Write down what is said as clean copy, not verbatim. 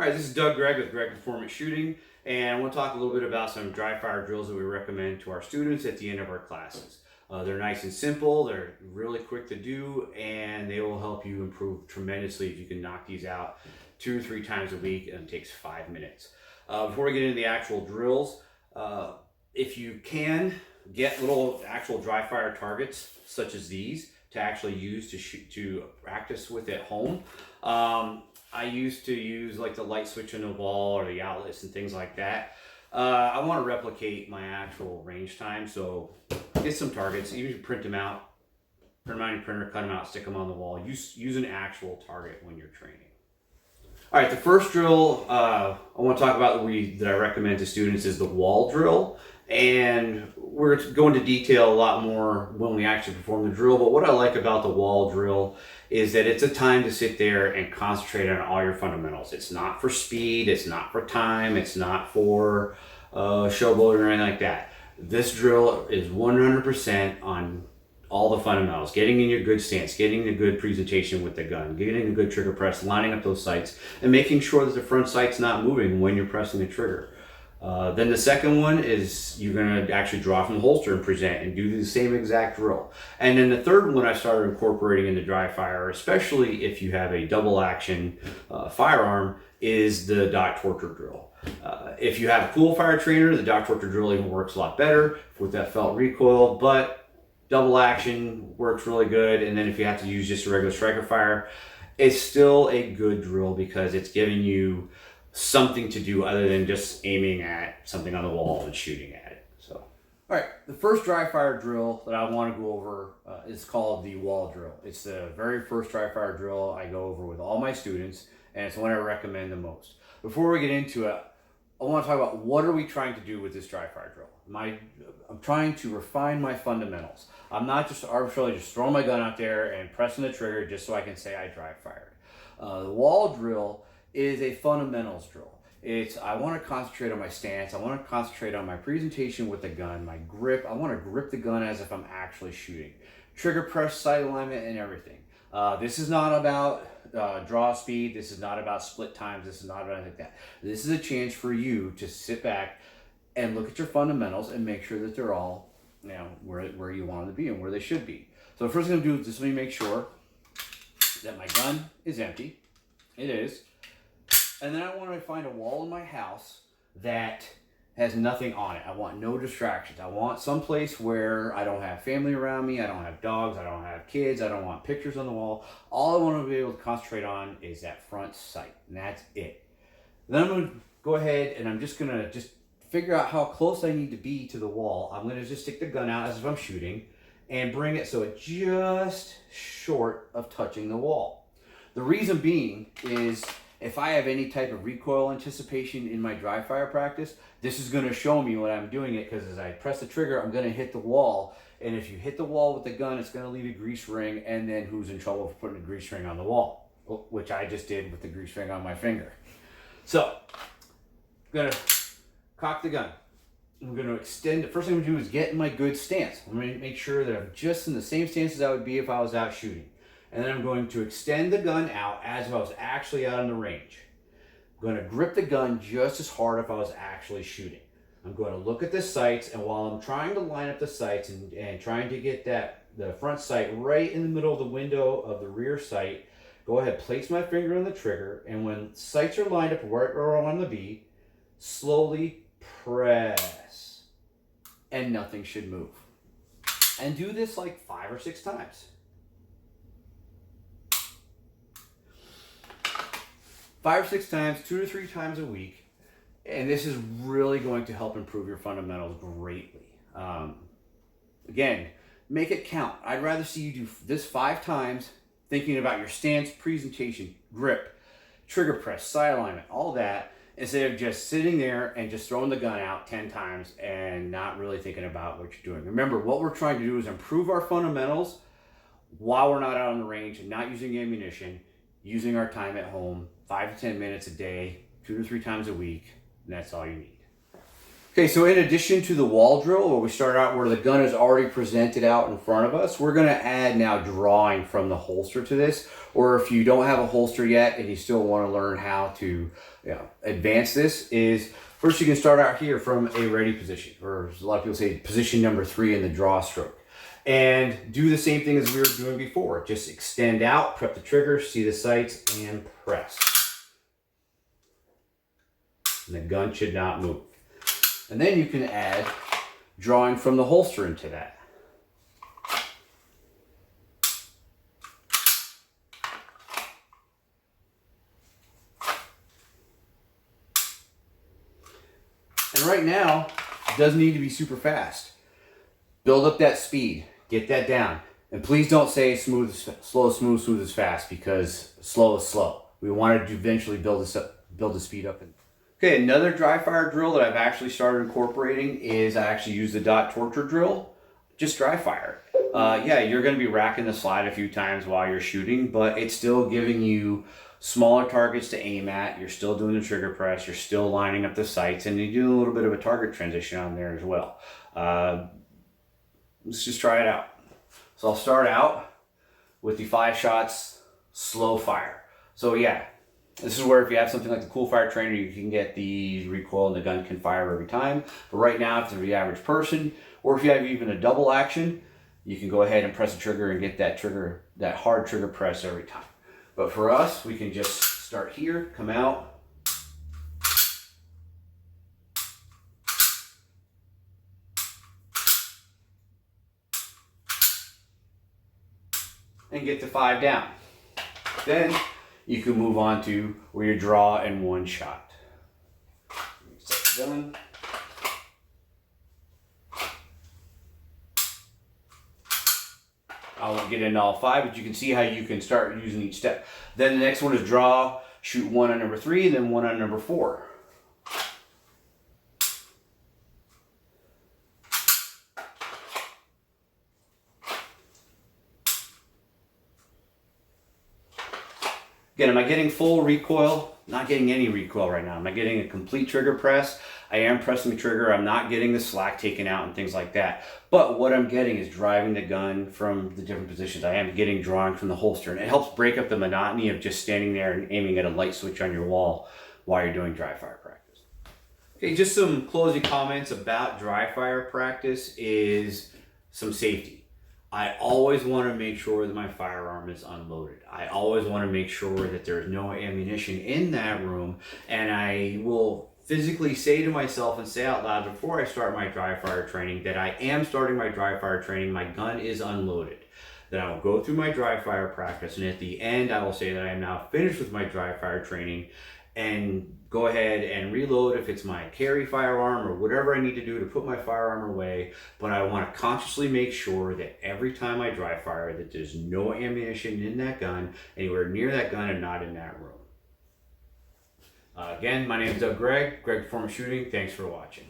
All right, this is Doug Gregg with Gregg Performance Shooting, and I want to talk a little bit about some dry fire drills that we recommend to our students at the end of our classes. They're nice and simple, they're really quick to do, and they will help you improve tremendously if you can knock these out 2 or 3 times a week, and it takes 5 minutes. Before we get into the actual drills, if you can, get little actual dry fire targets such as these to actually use to practice with at home. I used to use like the light switch in the wall or the outlets and things like that. I want to replicate my actual range time, so get some targets. Even if you print them out on your printer, cut them out, stick them on the wall. Use an actual target when you're training. All right, the first drill I want to talk about that I recommend to students is the wall drill. And we're going to detail a lot more when we actually perform the drill. But what I like about the wall drill is that it's a time to sit there and concentrate on all your fundamentals. It's not for speed, it's not for time, it's not for showboating or anything like that. This drill is 100% on all the fundamentals, getting in your good stance, getting a good presentation with the gun, getting a good trigger press, lining up those sights, and making sure that the front sight's not moving when you're pressing the trigger. Then the second one is you're going to actually draw from the holster and present and do the same exact drill. And then the third one I started incorporating into dry fire, especially if you have a double action firearm, is the dot torture drill. If you have a cool fire trainer, the dot torture drill even works a lot better with that felt recoil, but double action works really good. And then if you have to use just a regular striker fire, it's still a good drill because it's giving you something to do other than just aiming at something on the wall and shooting at it. So, all right, the first dry fire drill that I want to go over is called the wall drill. It's the very first dry fire drill I go over with all my students, and it's the one I recommend the most. Before we get into it, I want to talk about what are we trying to do with this dry fire drill. I'm trying to refine my fundamentals. I'm not just arbitrarily just throwing my gun out there and pressing the trigger just so I can say I dry fired. The wall drill is a fundamentals drill. I want to concentrate on my stance. I want to concentrate on my presentation with the gun, my grip. I want to grip the gun as if I'm actually shooting. Trigger press, sight alignment, and everything. This is not about draw speed. This is not about split times. This is not about anything like that. This is a chance for you to sit back and look at your fundamentals and make sure that they're all, where you want them to be and where they should be. So the first thing I'm going to do is just let me make sure that my gun is empty. It is. And then I want to find a wall in my house that has nothing on it. I want no distractions. I want some place where I don't have family around me, I don't have dogs, I don't have kids, I don't want pictures on the wall. All I want to be able to concentrate on is that front sight, and that's it. Then I'm going to go ahead and I'm just going to figure out how close I need to be to the wall. I'm going to just stick the gun out as if I'm shooting and bring it so it's just short of touching the wall. The reason being is if I have any type of recoil anticipation in my dry fire practice, this is going to show me when I'm doing it, because as I press the trigger, I'm going to hit the wall. And if you hit the wall with the gun, it's going to leave a grease ring, and then who's in trouble for putting a grease ring on the wall? Which I just did with the grease ring on my finger. So, I'm going to cock the gun. I'm going to extend it. First thing I'm going to do is get in my good stance. I'm going to make sure that I'm just in the same stance as I would be if I was out shooting. And then I'm going to extend the gun out as if I was actually out on the range. I'm going to grip the gun just as hard if I was actually shooting. I'm going to look at the sights, and while I'm trying to line up the sights and trying to get the front sight right in the middle of the window of the rear sight, go ahead, place my finger on the trigger, and when sights are lined up right where I want them to be, slowly press, and nothing should move. And do this like 5 or 6 times. 5 or 6 times, 2 to 3 times a week, and this is really going to help improve your fundamentals greatly. Again, make it count. I'd rather see you do this 5 times, thinking about your stance, presentation, grip, trigger press, sight alignment, all that, instead of just sitting there and just throwing the gun out 10 times and not really thinking about what you're doing. Remember, what we're trying to do is improve our fundamentals while we're not out on the range and not using ammunition, using our time at home, 5 to 10 minutes a day, 2 to 3 times a week, and that's all you need. Okay, so in addition to the wall drill, where we start out where the gun is already presented out in front of us, we're going to add now drawing from the holster to this. Or if you don't have a holster yet and you still want to learn how to advance this, is first you can start out here from a ready position, or a lot of people say position number 3 in the draw stroke. And do the same thing as we were doing before. Just extend out, prep the trigger, see the sights, and press. And the gun should not move. And then you can add drawing from the holster into that. And right now, it doesn't need to be super fast. Build up that speed, get that down. And please don't say smooth, slow, smooth, smooth is fast, because slow is slow. We want to eventually build the speed up. Okay, another dry fire drill that I've actually started incorporating is I actually use the dot torture drill, just dry fire. Yeah, you're going to be racking the slide a few times while you're shooting, but it's still giving you smaller targets to aim at. You're still doing the trigger press, you're still lining up the sights, and you do a little bit of a target transition on there as well. Let's just try it out. So I'll start out with the 5 shots slow fire. So yeah, this is where if you have something like the Cool Fire Trainer, you can get the recoil and the gun can fire every time. But right now, if you're the average person, or if you have even a double action, you can go ahead and press the trigger and get that trigger, that hard trigger press every time. But for us, we can just start here, come out, and get the 5 down. Then you can move on to where you draw in 1 shot. Set done. I won't get into all 5, but you can see how you can start using each step. Then the next one is draw, shoot 1 on number 3, and then 1 on number 4. Again, am I getting full recoil? Not getting any recoil right now. Am I getting a complete trigger press? I am pressing the trigger. I'm not getting the slack taken out and things like that. But what I'm getting is driving the gun from the different positions. I am getting drawing from the holster. And it helps break up the monotony of just standing there and aiming at a light switch on your wall while you're doing dry fire practice. Okay, just some closing comments about dry fire practice is some safety. I always want to make sure that my firearm is unloaded. I always want to make sure that there's no ammunition in that room, and I will physically say to myself and say out loud before I start my dry fire training that I am starting my dry fire training, my gun is unloaded. Then I will go through my dry fire practice, and at the end I will say that I am now finished with my dry fire training, and go ahead and reload if it's my carry firearm or whatever I need to do to put my firearm away. But I want to consciously make sure that every time I dry fire that there's no ammunition in that gun, anywhere near that gun, and not in that room. Again, my name is Doug Gregg, Gregg Performance Shooting. Thanks for watching.